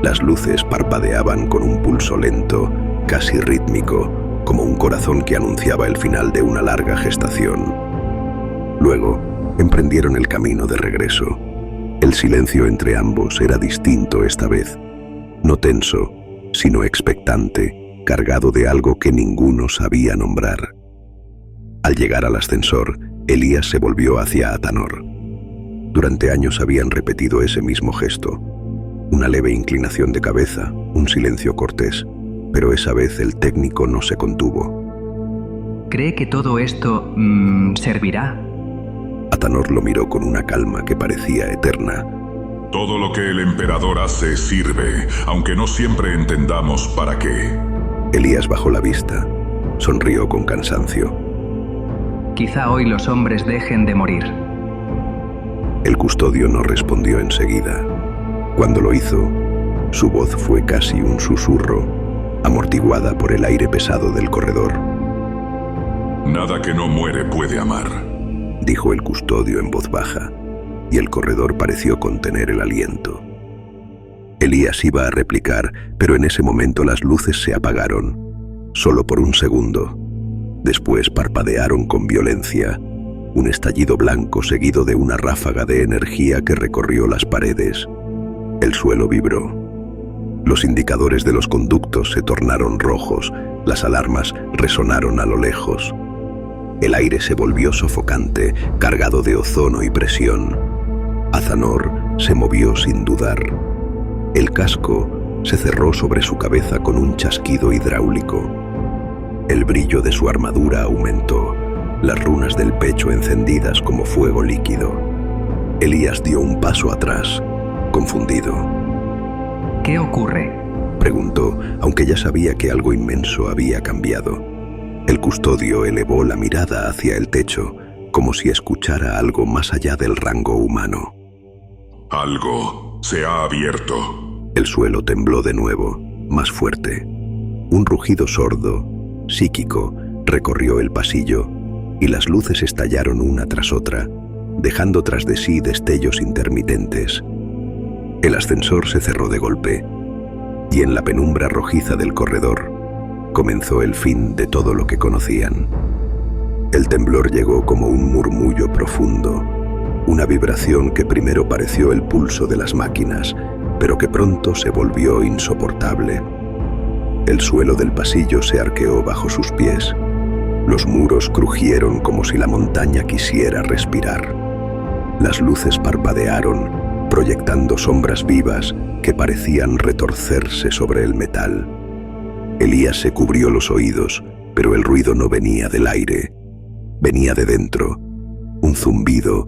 Las luces parpadeaban con un pulso lento, casi rítmico, como un corazón que anunciaba el final de una larga gestación. Luego, emprendieron el camino de regreso. El silencio entre ambos era distinto esta vez, no tenso, sino expectante, cargado de algo que ninguno sabía nombrar. Al llegar al ascensor, Elías se volvió hacia Atanor. Durante años habían repetido ese mismo gesto. Una leve inclinación de cabeza, un silencio cortés, pero esa vez el técnico no se contuvo. ¿Cree que todo esto servirá? Atanor lo miró con una calma que parecía eterna. Todo lo que el emperador hace sirve, aunque no siempre entendamos para qué. Elías bajó la vista, sonrió con cansancio. Quizá hoy los hombres dejen de morir. El custodio no respondió enseguida. Cuando lo hizo, su voz fue casi un susurro, amortiguada por el aire pesado del corredor. Nada que no muere puede amar, dijo el custodio en voz baja, y el corredor pareció contener el aliento. Elías iba a replicar, pero en ese momento las luces se apagaron, solo por un segundo. Después parpadearon con violencia, un estallido blanco seguido de una ráfaga de energía que recorrió las paredes. El suelo vibró. Los indicadores de los conductos se tornaron rojos, las alarmas resonaron a lo lejos. El aire se volvió sofocante, cargado de ozono y presión. Atanor se movió sin dudar. El casco se cerró sobre su cabeza con un chasquido hidráulico. El brillo de su armadura aumentó, las runas del pecho encendidas como fuego líquido. Elías dio un paso atrás, confundido. ¿Qué ocurre?, preguntó, aunque ya sabía que algo inmenso había cambiado. El custodio elevó la mirada hacia el techo, como si escuchara algo más allá del rango humano. Algo se ha abierto. El suelo tembló de nuevo, más fuerte. Un rugido sordo, psíquico, recorrió el pasillo y las luces estallaron una tras otra, dejando tras de sí destellos intermitentes. El ascensor se cerró de golpe y en la penumbra rojiza del corredor comenzó el fin de todo lo que conocían. El temblor llegó como un murmullo profundo, una vibración que primero pareció el pulso de las máquinas, pero que pronto se volvió insoportable. El suelo del pasillo se arqueó bajo sus pies. Los muros crujieron como si la montaña quisiera respirar. Las luces parpadearon, proyectando sombras vivas que parecían retorcerse sobre el metal. Elías se cubrió los oídos, pero el ruido no venía del aire. Venía de dentro, un zumbido,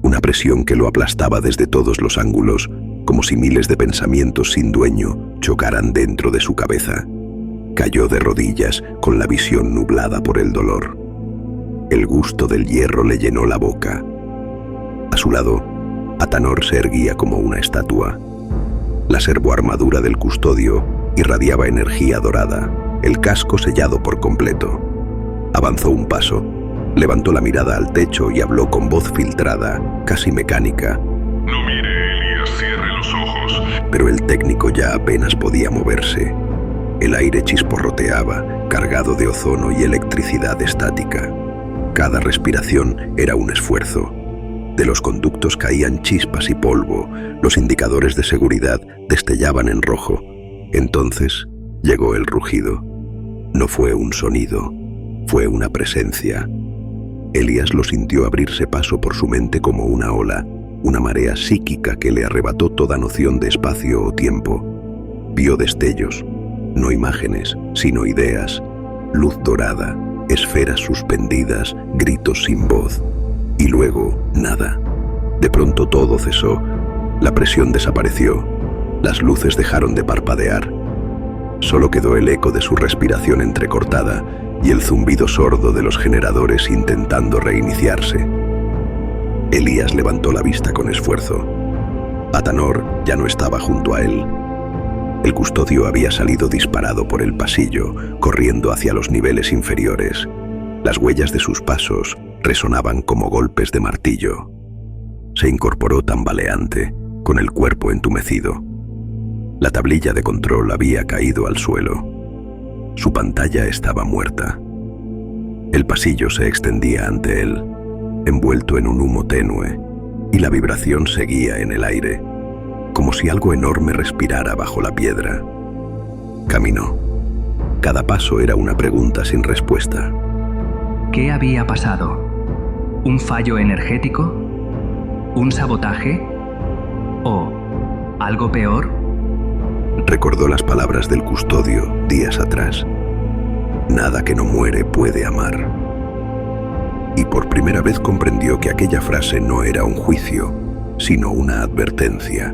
una presión que lo aplastaba desde todos los ángulos, como si miles de pensamientos sin dueño chocaran dentro de su cabeza. Cayó de rodillas, con la visión nublada por el dolor. El gusto del hierro le llenó la boca. A su lado, Atanor se erguía como una estatua. La servoarmadura del custodio irradiaba energía dorada, el casco sellado por completo. Avanzó un paso, Levantó la mirada al techo y habló con voz filtrada, casi mecánica. No mire, Elías, cierre los ojos. Pero el técnico ya apenas podía moverse. El aire chisporroteaba, cargado de ozono y electricidad estática. Cada respiración era un esfuerzo. De los conductos caían chispas y polvo. Los indicadores de seguridad destellaban en rojo. Entonces llegó el rugido. No fue un sonido, fue una presencia. Elías lo sintió abrirse paso por su mente como una ola, una marea psíquica que le arrebató toda noción de espacio o tiempo. Vio destellos, no imágenes, sino ideas, luz dorada, esferas suspendidas, gritos sin voz. Y luego, nada. De pronto todo cesó, la presión desapareció, las luces dejaron de parpadear. Solo quedó el eco de su respiración entrecortada y el zumbido sordo de los generadores intentando reiniciarse. Elías levantó la vista con esfuerzo. Atanor ya no estaba junto a él. El custodio había salido disparado por el pasillo, corriendo hacia los niveles inferiores. Las huellas de sus pasos resonaban como golpes de martillo. Se incorporó tambaleante, con el cuerpo entumecido. La tablilla de control había caído al suelo. Su pantalla estaba muerta. El pasillo se extendía ante él, envuelto en un humo tenue, y la vibración seguía en el aire, como si algo enorme respirara bajo la piedra. Caminó. Cada paso era una pregunta sin respuesta. ¿Qué había pasado? ¿Un fallo energético? ¿Un sabotaje? ¿O algo peor? Recordó las palabras del custodio días atrás. Nada que no muere puede amar. Y por primera vez comprendió que aquella frase no era un juicio, sino una advertencia.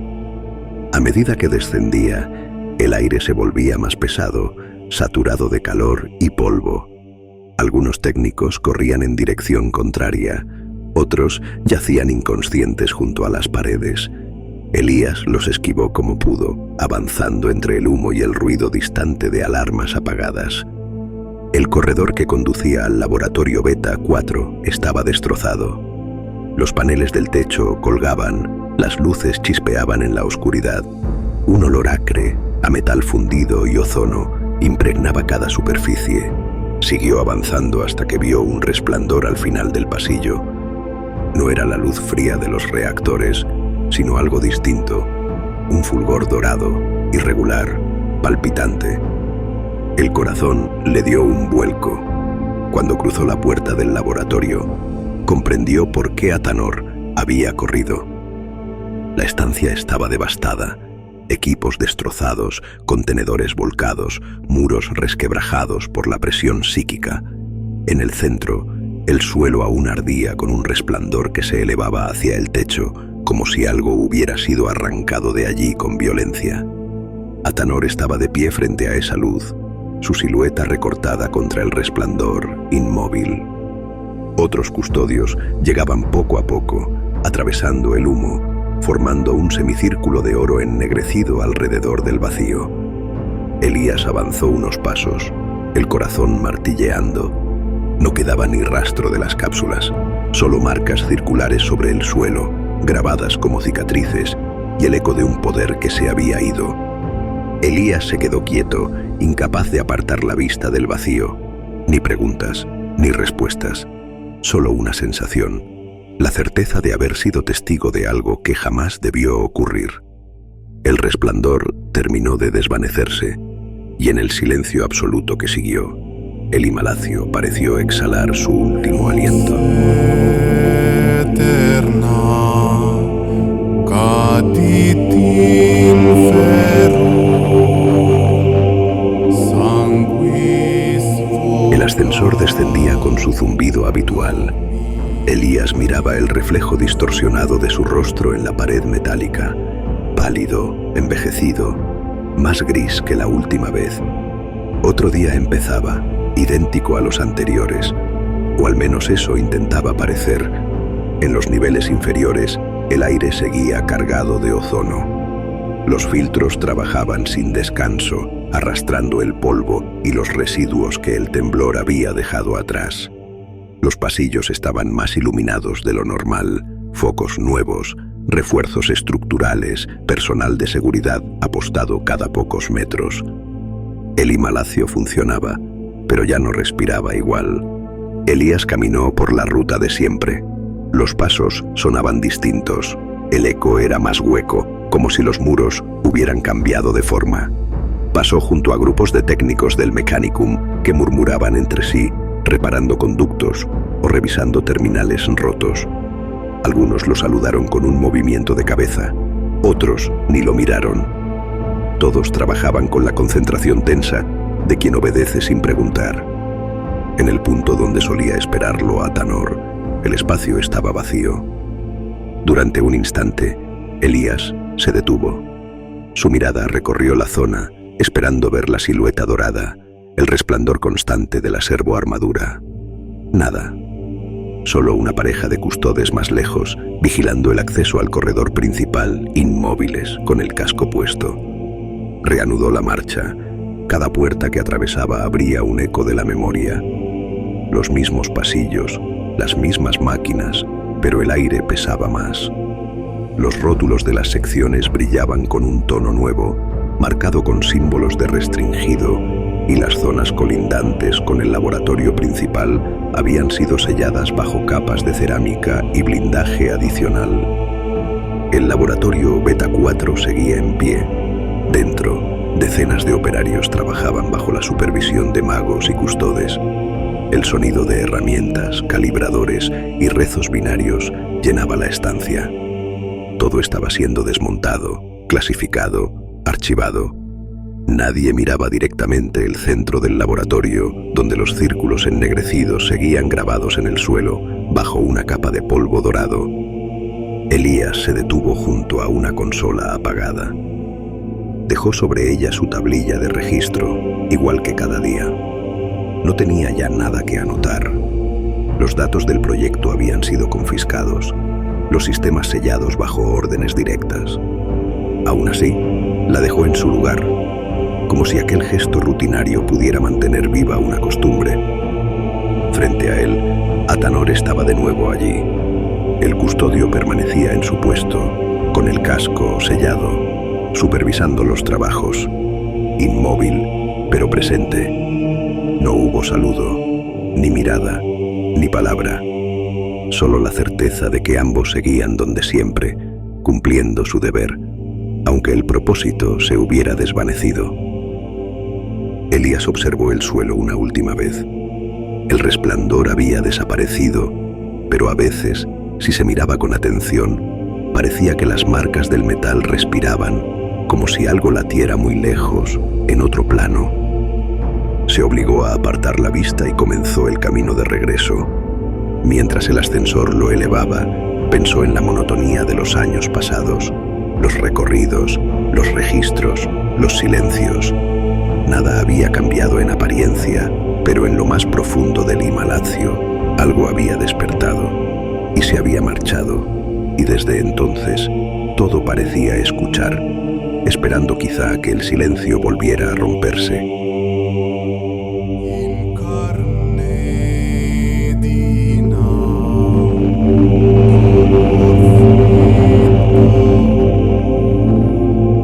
A medida que descendía, el aire se volvía más pesado, saturado de calor y polvo. Algunos técnicos corrían en dirección contraria, otros yacían inconscientes junto a las paredes. Elías los esquivó como pudo, avanzando entre el humo y el ruido distante de alarmas apagadas. El corredor que conducía al laboratorio Beta 4 estaba destrozado. Los paneles del techo colgaban, las luces chispeaban en la oscuridad. Un olor acre, a metal fundido y ozono, impregnaba cada superficie. Siguió avanzando hasta que vio un resplandor al final del pasillo. No era la luz fría de los reactores, sino algo distinto, un fulgor dorado, irregular, palpitante. El corazón le dio un vuelco. Cuando cruzó la puerta del laboratorio, comprendió por qué Atanor había corrido. La estancia estaba devastada, equipos destrozados, contenedores volcados, muros resquebrajados por la presión psíquica. En el centro, el suelo aún ardía con un resplandor que se elevaba hacia el techo, como si algo hubiera sido arrancado de allí con violencia. Atanor estaba de pie frente a esa luz, su silueta recortada contra el resplandor, inmóvil. Otros custodios llegaban poco a poco, atravesando el humo, formando un semicírculo de oro ennegrecido alrededor del vacío. Elías avanzó unos pasos, el corazón martilleando. No quedaba ni rastro de las cápsulas, solo marcas circulares sobre el suelo, grabadas como cicatrices, y el eco de un poder que se había ido. Elías se quedó quieto, incapaz de apartar la vista del vacío. Ni preguntas, ni respuestas, solo una sensación, la certeza de haber sido testigo de algo que jamás debió ocurrir. El resplandor terminó de desvanecerse, y en el silencio absoluto que siguió, el Himalacio pareció exhalar su último aliento. El ascensor descendía con su zumbido habitual. Elías miraba el reflejo distorsionado de su rostro en la pared metálica, pálido, envejecido, más gris que la última vez. Otro día empezaba, idéntico a los anteriores, o al menos eso intentaba parecer. En los niveles inferiores, el aire seguía cargado de ozono. Los filtros trabajaban sin descanso, arrastrando el polvo y los residuos que el temblor había dejado atrás. Los pasillos estaban más iluminados de lo normal, focos nuevos, refuerzos estructurales, personal de seguridad apostado cada pocos metros. El Imalacio funcionaba, pero ya no respiraba igual. Elías caminó por la ruta de siempre. Los pasos sonaban distintos. El eco era más hueco, como si los muros hubieran cambiado de forma. Pasó junto a grupos de técnicos del Mechanicum que murmuraban entre sí, reparando conductos o revisando terminales rotos. Algunos lo saludaron con un movimiento de cabeza, otros ni lo miraron. Todos trabajaban con la concentración tensa de quien obedece sin preguntar. En el punto donde solía esperarlo Atanor, el espacio estaba vacío. Durante un instante, Elías se detuvo. Su mirada recorrió la zona, esperando ver la silueta dorada, el resplandor constante de la servoarmadura. Nada. Solo una pareja de custodes más lejos, vigilando el acceso al corredor principal, inmóviles, con el casco puesto. Reanudó la marcha. Cada puerta que atravesaba abría un eco de la memoria. Los mismos pasillos, las mismas máquinas, pero el aire pesaba más. Los rótulos de las secciones brillaban con un tono nuevo, marcado con símbolos de restringido, y las zonas colindantes con el laboratorio principal habían sido selladas bajo capas de cerámica y blindaje adicional. El laboratorio Beta 4 seguía en pie. Dentro, decenas de operarios trabajaban bajo la supervisión de magos y custodes. El sonido de herramientas, calibradores y rezos binarios llenaba la estancia. Todo estaba siendo desmontado, clasificado, archivado. Nadie miraba directamente el centro del laboratorio, donde los círculos ennegrecidos seguían grabados en el suelo, bajo una capa de polvo dorado. Elías se detuvo junto a una consola apagada. Dejó sobre ella su tablilla de registro, igual que cada día. No tenía ya nada que anotar. Los datos del proyecto habían sido confiscados, los sistemas sellados bajo órdenes directas. Aún así, la dejó en su lugar, como si aquel gesto rutinario pudiera mantener viva una costumbre. Frente a él, Atanor estaba de nuevo allí. El custodio permanecía en su puesto, con el casco sellado, supervisando los trabajos, inmóvil, pero presente. No hubo saludo, ni mirada, ni palabra, solo la certeza de que ambos seguían donde siempre, cumpliendo su deber, aunque el propósito se hubiera desvanecido. Elías observó el suelo una última vez. El resplandor había desaparecido, pero a veces, si se miraba con atención, parecía que las marcas del metal respiraban, como si algo latiera muy lejos, en otro plano. Se obligó a apartar la vista y comenzó el camino de regreso. Mientras el ascensor lo elevaba, pensó en la monotonía de los años pasados, los recorridos, los registros, los silencios. Nada había cambiado en apariencia, pero en lo más profundo del Imalacio, algo había despertado y se había marchado, y desde entonces todo parecía escuchar, esperando quizá que el silencio volviera a romperse.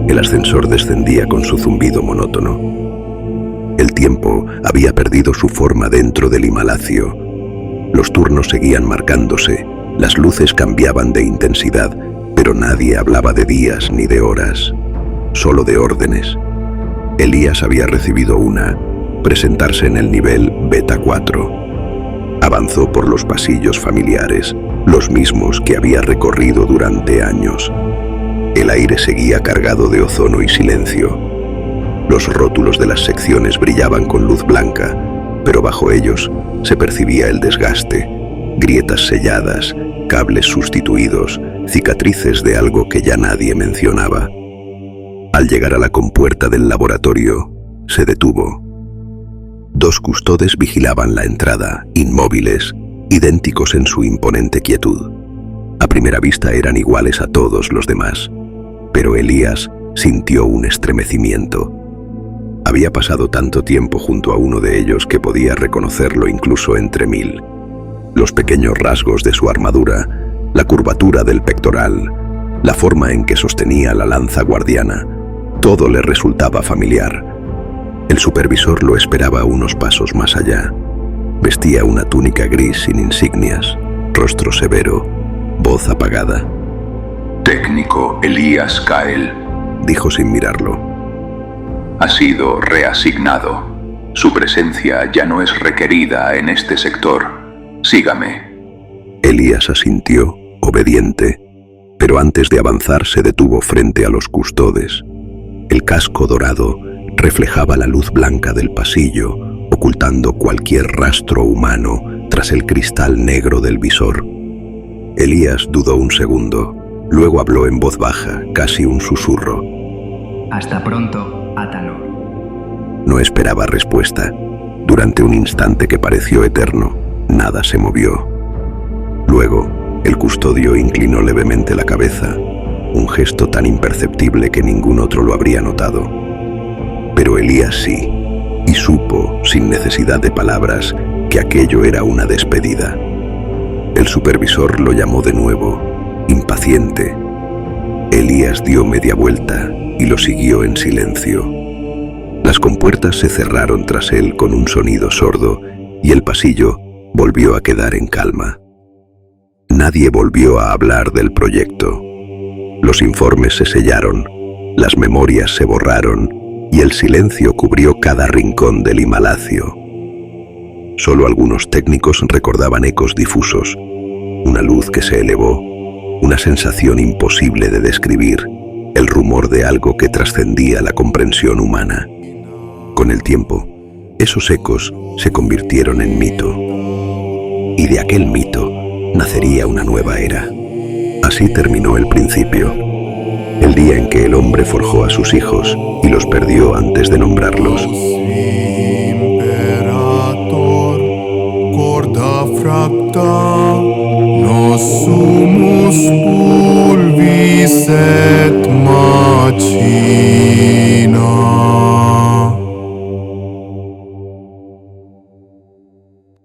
El ascensor descendía con su zumbido monótono. El tiempo había perdido su forma dentro del Imalacio. Los turnos seguían marcándose, las luces cambiaban de intensidad, pero nadie hablaba de días ni de horas, solo de órdenes. Elías había recibido una: presentarse en el nivel Beta 4. Avanzó por los pasillos familiares, los mismos que había recorrido durante años. El aire seguía cargado de ozono y silencio. Los rótulos de las secciones brillaban con luz blanca, pero bajo ellos se percibía el desgaste, grietas selladas, cables sustituidos, cicatrices de algo que ya nadie mencionaba. Al llegar a la compuerta del laboratorio, se detuvo. 2 custodes vigilaban la entrada, inmóviles, idénticos en su imponente quietud. A primera vista eran iguales a todos los demás, pero Elías sintió un estremecimiento. Había pasado tanto tiempo junto a uno de ellos que podía reconocerlo incluso entre 1000. Los pequeños rasgos de su armadura, la curvatura del pectoral, la forma en que sostenía la lanza guardiana, todo le resultaba familiar. El supervisor lo esperaba unos pasos más allá. Vestía una túnica gris sin insignias, rostro severo, voz apagada. Técnico Elías Kael, dijo sin mirarlo. Ha sido reasignado. Su presencia ya no es requerida en este sector. Sígame. Elías asintió, obediente, pero antes de avanzar se detuvo frente a los custodes. El casco dorado reflejaba la luz blanca del pasillo, ocultando cualquier rastro humano tras el cristal negro del visor. Elías dudó un segundo, luego habló en voz baja, casi un susurro. Hasta pronto, Atanor. No esperaba respuesta. Durante un instante que pareció eterno, nada se movió. Luego, el custodio inclinó levemente la cabeza, un gesto tan imperceptible que ningún otro lo habría notado. Pero Elías sí, y supo, sin necesidad de palabras, que aquello era una despedida. El supervisor lo llamó de nuevo, impaciente. Elías dio media vuelta y lo siguió en silencio. Las compuertas se cerraron tras él con un sonido sordo y el pasillo volvió a quedar en calma. Nadie volvió a hablar del proyecto. Los informes se sellaron, las memorias se borraron y el silencio cubrió cada rincón del Himalacio. Solo algunos técnicos recordaban ecos difusos, una luz que se elevó, una sensación imposible de describir, el rumor de algo que trascendía la comprensión humana. Con el tiempo, esos ecos se convirtieron en mito. Y de aquel mito nacería una nueva era. Así terminó el principio, el día en que el hombre forjó a sus hijos y los perdió antes de nombrarlos. Imperator, corda fractal.